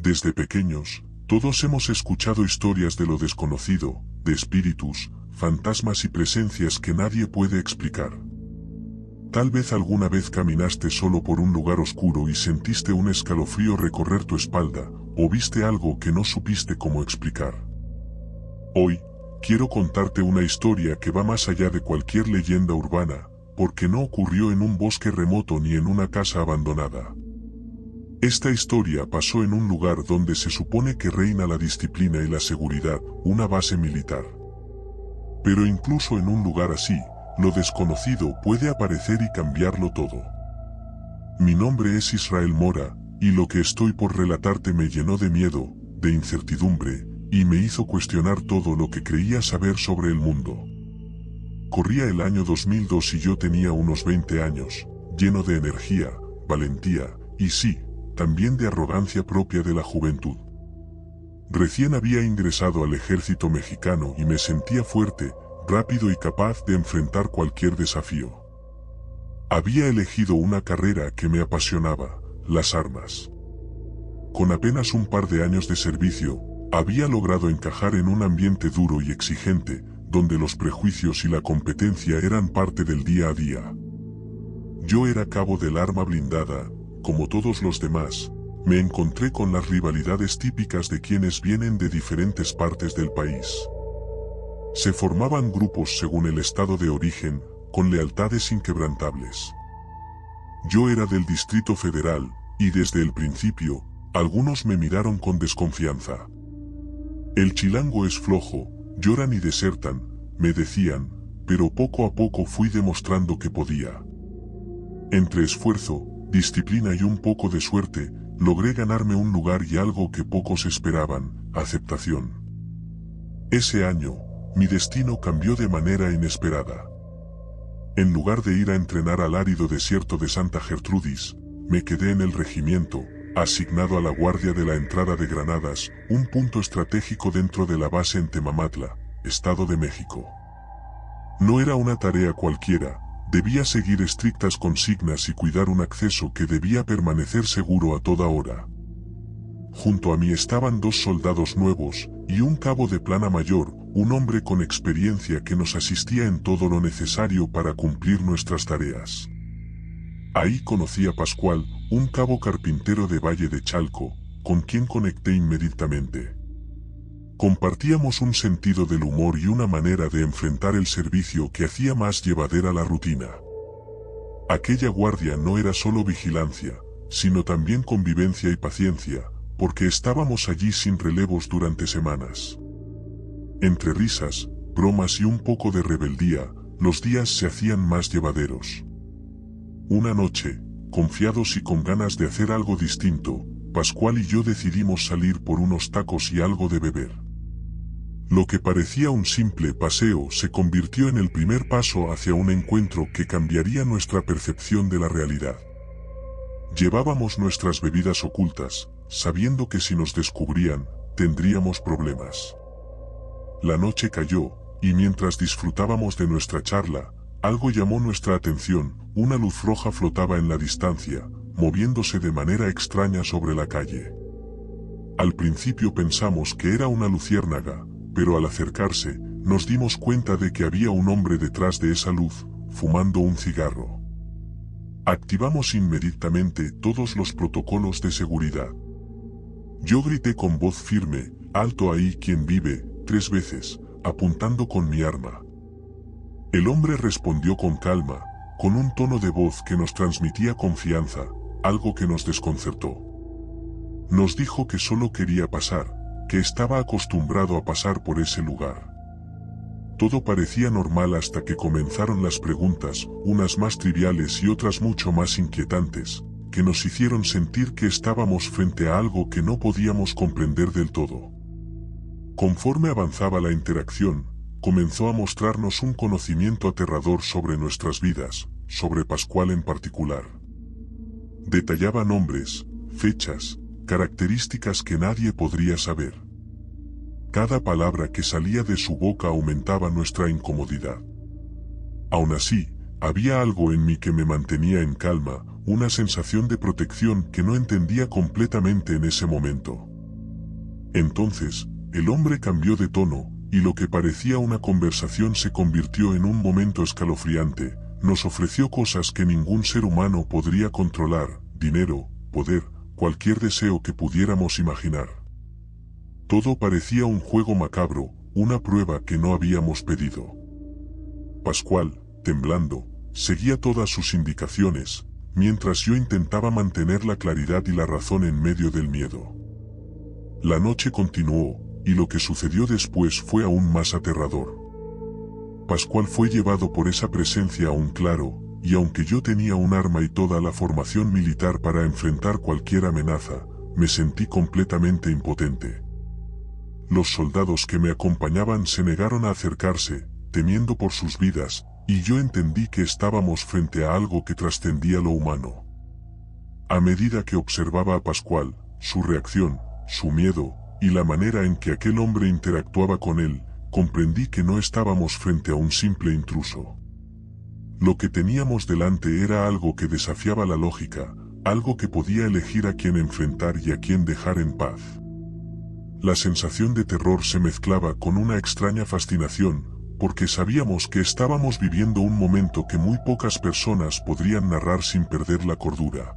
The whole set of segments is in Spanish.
Desde pequeños, todos hemos escuchado historias de lo desconocido, de espíritus, fantasmas y presencias que nadie puede explicar. Tal vez alguna vez caminaste solo por un lugar oscuro y sentiste un escalofrío recorrer tu espalda, o viste algo que no supiste cómo explicar. Hoy, quiero contarte una historia que va más allá de cualquier leyenda urbana, porque no ocurrió en un bosque remoto ni en una casa abandonada. Esta historia pasó en un lugar donde se supone que reina la disciplina y la seguridad, una base militar. Pero incluso en un lugar así, lo desconocido puede aparecer y cambiarlo todo. Mi nombre es Israel Mora, y lo que estoy por relatarte me llenó de miedo, de incertidumbre, y me hizo cuestionar todo lo que creía saber sobre el mundo. Corría el año 2002 y yo tenía unos 20 años, lleno de energía, valentía, y sí, también de arrogancia propia de la juventud. Recién había ingresado al ejército mexicano y me sentía fuerte, rápido y capaz de enfrentar cualquier desafío. Había elegido una carrera que me apasionaba, las armas. Con apenas un par de años de servicio, había logrado encajar en un ambiente duro y exigente, donde los prejuicios y la competencia eran parte del día a día. Yo era cabo del arma blindada. Como todos los demás, me encontré con las rivalidades típicas de quienes vienen de diferentes partes del país. Se formaban grupos según el estado de origen, con lealtades inquebrantables. Yo era del Distrito Federal, y desde el principio, algunos me miraron con desconfianza. El chilango es flojo, lloran y desertan, me decían, pero poco a poco fui demostrando que podía. Entre esfuerzo, disciplina y un poco de suerte, logré ganarme un lugar y algo que pocos esperaban, aceptación. Ese año, mi destino cambió de manera inesperada. En lugar de ir a entrenar al árido desierto de Santa Gertrudis, me quedé en el regimiento, asignado a la guardia de la entrada de Granadas, un punto estratégico dentro de la base en Temamatla, Estado de México. No era una tarea cualquiera. Debía seguir estrictas consignas y cuidar un acceso que debía permanecer seguro a toda hora. Junto a mí estaban 2 soldados nuevos, y un cabo de plana mayor, un hombre con experiencia que nos asistía en todo lo necesario para cumplir nuestras tareas. Ahí conocí a Pascual, un cabo carpintero de Valle de Chalco, con quien conecté inmediatamente. Compartíamos un sentido del humor y una manera de enfrentar el servicio que hacía más llevadera la rutina. Aquella guardia no era solo vigilancia, sino también convivencia y paciencia, porque estábamos allí sin relevos durante semanas. Entre risas, bromas y un poco de rebeldía, los días se hacían más llevaderos. Una noche, confiados y con ganas de hacer algo distinto, Pascual y yo decidimos salir por unos tacos y algo de beber. Lo que parecía un simple paseo se convirtió en el primer paso hacia un encuentro que cambiaría nuestra percepción de la realidad. Llevábamos nuestras bebidas ocultas, sabiendo que si nos descubrían, tendríamos problemas. La noche cayó, y mientras disfrutábamos de nuestra charla, algo llamó nuestra atención. Una luz roja flotaba en la distancia, moviéndose de manera extraña sobre la calle. Al principio pensamos que era una luciérnaga, pero al acercarse, nos dimos cuenta de que había un hombre detrás de esa luz, fumando un cigarro. Activamos inmediatamente todos los protocolos de seguridad. Yo grité con voz firme, «Alto ahí quien vive», 3 veces, apuntando con mi arma. El hombre respondió con calma, con un tono de voz que nos transmitía confianza, algo que nos desconcertó. Nos dijo que solo quería pasar, que estaba acostumbrado a pasar por ese lugar. Todo parecía normal hasta que comenzaron las preguntas, unas más triviales y otras mucho más inquietantes, que nos hicieron sentir que estábamos frente a algo que no podíamos comprender del todo. Conforme avanzaba la interacción, comenzó a mostrarnos un conocimiento aterrador sobre nuestras vidas, sobre Pascual en particular. Detallaba nombres, fechas, características que nadie podría saber. Cada palabra que salía de su boca aumentaba nuestra incomodidad. Aún así, había algo en mí que me mantenía en calma, una sensación de protección que no entendía completamente en ese momento. Entonces, el hombre cambió de tono, y lo que parecía una conversación se convirtió en un momento escalofriante. Nos ofreció cosas que ningún ser humano podría controlar: dinero, poder, cualquier deseo que pudiéramos imaginar. Todo parecía un juego macabro, una prueba que no habíamos pedido. Pascual, temblando, seguía todas sus indicaciones, mientras yo intentaba mantener la claridad y la razón en medio del miedo. La noche continuó, y lo que sucedió después fue aún más aterrador. Pascual fue llevado por esa presencia a un claro, y aunque yo tenía un arma y toda la formación militar para enfrentar cualquier amenaza, me sentí completamente impotente. Los soldados que me acompañaban se negaron a acercarse, temiendo por sus vidas, y yo entendí que estábamos frente a algo que trascendía lo humano. A medida que observaba a Pascual, su reacción, su miedo, y la manera en que aquel hombre interactuaba con él, comprendí que no estábamos frente a un simple intruso. Lo que teníamos delante era algo que desafiaba la lógica, algo que podía elegir a quién enfrentar y a quién dejar en paz. La sensación de terror se mezclaba con una extraña fascinación, porque sabíamos que estábamos viviendo un momento que muy pocas personas podrían narrar sin perder la cordura.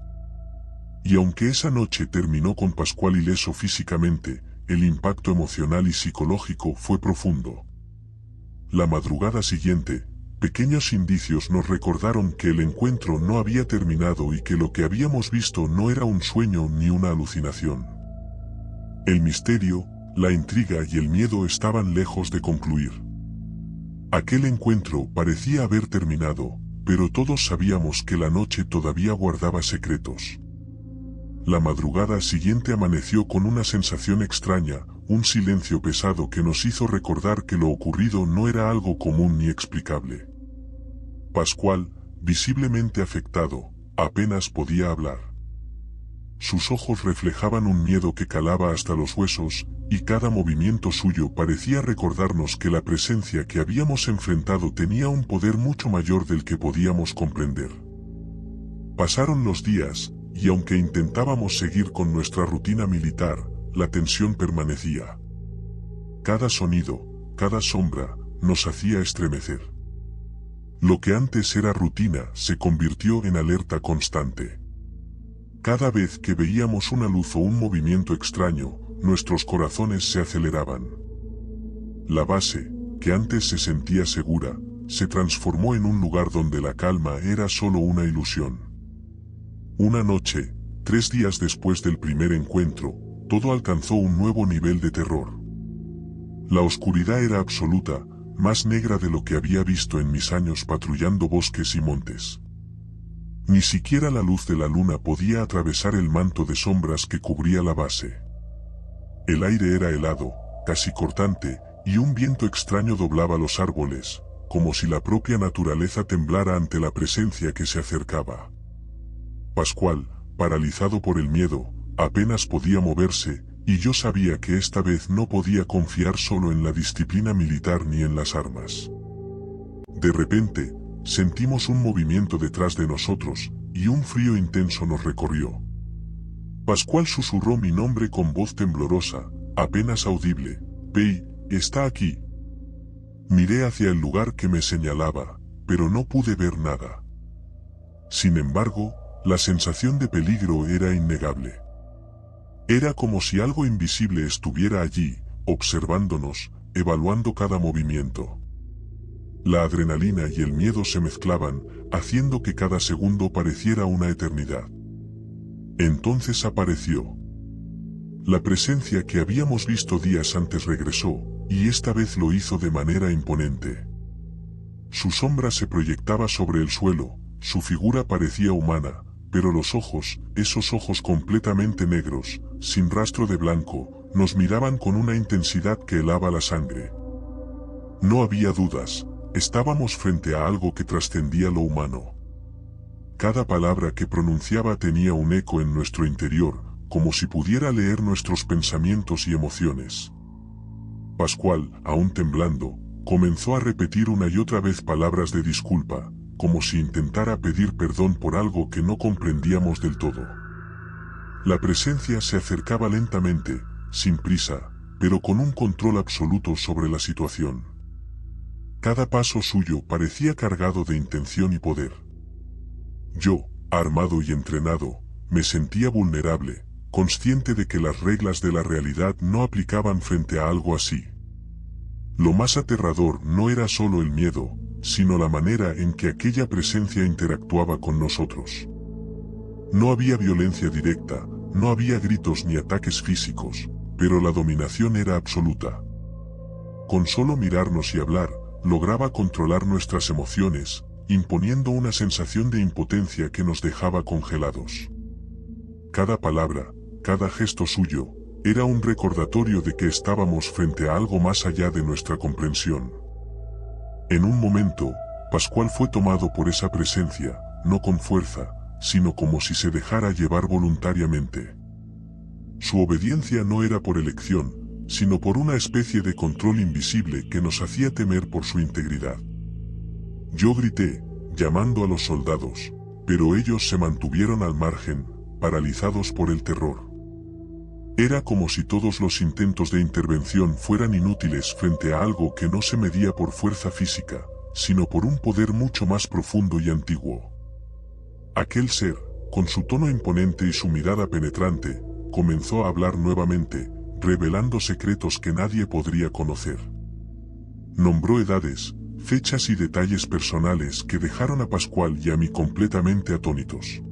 Y aunque esa noche terminó con Pascual ileso físicamente, el impacto emocional y psicológico fue profundo. La madrugada siguiente, pequeños indicios nos recordaron que el encuentro no había terminado y que lo que habíamos visto no era un sueño ni una alucinación. El misterio, la intriga y el miedo estaban lejos de concluir. Aquel encuentro parecía haber terminado, pero todos sabíamos que la noche todavía guardaba secretos. La madrugada siguiente amaneció con una sensación extraña, un silencio pesado que nos hizo recordar que lo ocurrido no era algo común ni explicable. Pascual, visiblemente afectado, apenas podía hablar. Sus ojos reflejaban un miedo que calaba hasta los huesos, y cada movimiento suyo parecía recordarnos que la presencia que habíamos enfrentado tenía un poder mucho mayor del que podíamos comprender. Pasaron los días, y aunque intentábamos seguir con nuestra rutina militar, la tensión permanecía. Cada sonido, cada sombra, nos hacía estremecer. Lo que antes era rutina se convirtió en alerta constante. Cada vez que veíamos una luz o un movimiento extraño, nuestros corazones se aceleraban. La base, que antes se sentía segura, se transformó en un lugar donde la calma era solo una ilusión. Una noche, 3 días después del primer encuentro, todo alcanzó un nuevo nivel de terror. La oscuridad era absoluta, más negra de lo que había visto en mis años patrullando bosques y montes. Ni siquiera la luz de la luna podía atravesar el manto de sombras que cubría la base. El aire era helado, casi cortante, y un viento extraño doblaba los árboles, como si la propia naturaleza temblara ante la presencia que se acercaba. Pascual, paralizado por el miedo, apenas podía moverse, y yo sabía que esta vez no podía confiar solo en la disciplina militar ni en las armas. De repente, sentimos un movimiento detrás de nosotros, y un frío intenso nos recorrió. Pascual susurró mi nombre con voz temblorosa, apenas audible: «Pei, está aquí». Miré hacia el lugar que me señalaba, pero no pude ver nada. Sin embargo, la sensación de peligro era innegable. Era como si algo invisible estuviera allí, observándonos, evaluando cada movimiento. La adrenalina y el miedo se mezclaban, haciendo que cada segundo pareciera una eternidad. Entonces apareció. La presencia que habíamos visto días antes regresó, y esta vez lo hizo de manera imponente. Su sombra se proyectaba sobre el suelo, su figura parecía humana, pero los ojos, esos ojos completamente negros, sin rastro de blanco, nos miraban con una intensidad que helaba la sangre. No había dudas, estábamos frente a algo que trascendía lo humano. Cada palabra que pronunciaba tenía un eco en nuestro interior, como si pudiera leer nuestros pensamientos y emociones. Pascual, aún temblando, comenzó a repetir una y otra vez palabras de disculpa, como si intentara pedir perdón por algo que no comprendíamos del todo. La presencia se acercaba lentamente, sin prisa, pero con un control absoluto sobre la situación. Cada paso suyo parecía cargado de intención y poder. Yo, armado y entrenado, me sentía vulnerable, consciente de que las reglas de la realidad no aplicaban frente a algo así. Lo más aterrador no era solo el miedo, sino la manera en que aquella presencia interactuaba con nosotros. No había violencia directa, no había gritos ni ataques físicos, pero la dominación era absoluta. Con solo mirarnos y hablar, lograba controlar nuestras emociones, imponiendo una sensación de impotencia que nos dejaba congelados. Cada palabra, cada gesto suyo, era un recordatorio de que estábamos frente a algo más allá de nuestra comprensión. En un momento, Pascual fue tomado por esa presencia, no con fuerza, sino como si se dejara llevar voluntariamente. Su obediencia no era por elección, sino por una especie de control invisible que nos hacía temer por su integridad. Yo grité, llamando a los soldados, pero ellos se mantuvieron al margen, paralizados por el terror. Era como si todos los intentos de intervención fueran inútiles frente a algo que no se medía por fuerza física, sino por un poder mucho más profundo y antiguo. Aquel ser, con su tono imponente y su mirada penetrante, comenzó a hablar nuevamente, revelando secretos que nadie podría conocer. Nombró edades, fechas y detalles personales que dejaron a Pascual y a mí completamente atónitos.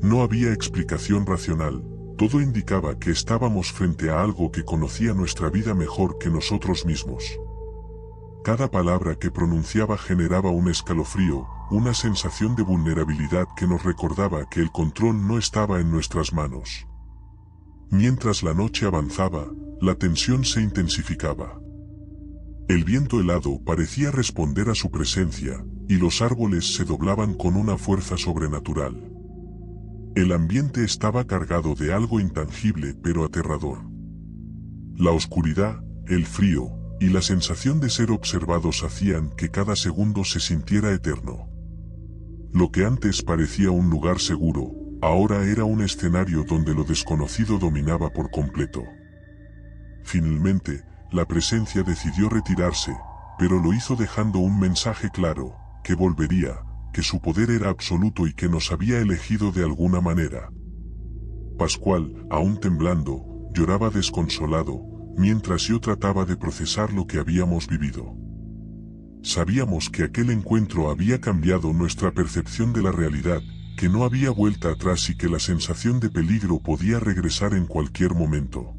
No había explicación racional, todo indicaba que estábamos frente a algo que conocía nuestra vida mejor que nosotros mismos. Cada palabra que pronunciaba generaba un escalofrío, una sensación de vulnerabilidad que nos recordaba que el control no estaba en nuestras manos. Mientras la noche avanzaba, la tensión se intensificaba. El viento helado parecía responder a su presencia, y los árboles se doblaban con una fuerza sobrenatural. El ambiente estaba cargado de algo intangible pero aterrador. La oscuridad, el frío, y la sensación de ser observados hacían que cada segundo se sintiera eterno. Lo que antes parecía un lugar seguro, ahora era un escenario donde lo desconocido dominaba por completo. Finalmente, la presencia decidió retirarse, pero lo hizo dejando un mensaje claro, que volvería, que su poder era absoluto y que nos había elegido de alguna manera. Pascual, aún temblando, lloraba desconsolado, mientras yo trataba de procesar lo que habíamos vivido. Sabíamos que aquel encuentro había cambiado nuestra percepción de la realidad, que no había vuelta atrás y que la sensación de peligro podía regresar en cualquier momento.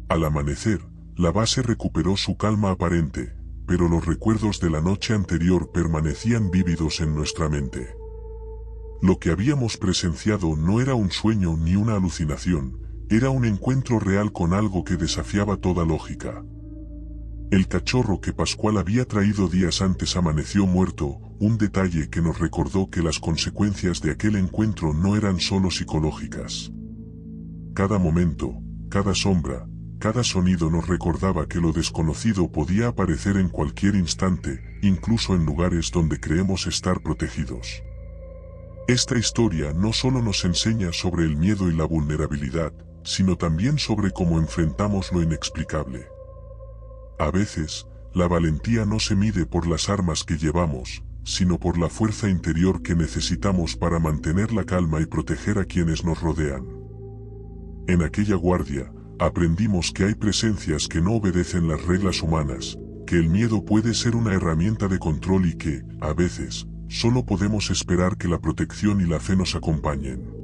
Al amanecer, la base recuperó su calma aparente, pero los recuerdos de la noche anterior permanecían vívidos en nuestra mente. Lo que habíamos presenciado no era un sueño ni una alucinación, era un encuentro real con algo que desafiaba toda lógica. El cachorro que Pascual había traído días antes amaneció muerto, un detalle que nos recordó que las consecuencias de aquel encuentro no eran solo psicológicas. Cada momento, cada sombra, cada sonido nos recordaba que lo desconocido podía aparecer en cualquier instante, incluso en lugares donde creemos estar protegidos. Esta historia no solo nos enseña sobre el miedo y la vulnerabilidad, sino también sobre cómo enfrentamos lo inexplicable. A veces, la valentía no se mide por las armas que llevamos, sino por la fuerza interior que necesitamos para mantener la calma y proteger a quienes nos rodean. En aquella guardia, aprendimos que hay presencias que no obedecen las reglas humanas, que el miedo puede ser una herramienta de control y que, a veces, solo podemos esperar que la protección y la fe nos acompañen.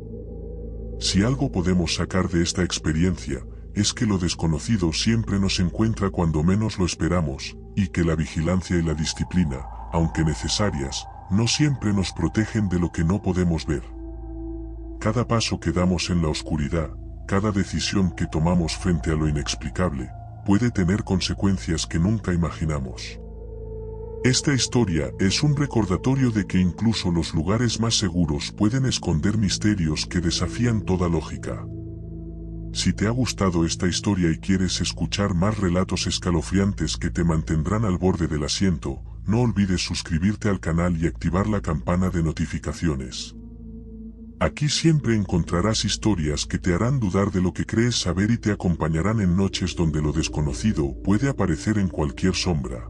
Si algo podemos sacar de esta experiencia, es que lo desconocido siempre nos encuentra cuando menos lo esperamos, y que la vigilancia y la disciplina, aunque necesarias, no siempre nos protegen de lo que no podemos ver. Cada paso que damos en la oscuridad, cada decisión que tomamos frente a lo inexplicable, puede tener consecuencias que nunca imaginamos. Esta historia es un recordatorio de que incluso los lugares más seguros pueden esconder misterios que desafían toda lógica. Si te ha gustado esta historia y quieres escuchar más relatos escalofriantes que te mantendrán al borde del asiento, no olvides suscribirte al canal y activar la campana de notificaciones. Aquí siempre encontrarás historias que te harán dudar de lo que crees saber y te acompañarán en noches donde lo desconocido puede aparecer en cualquier sombra.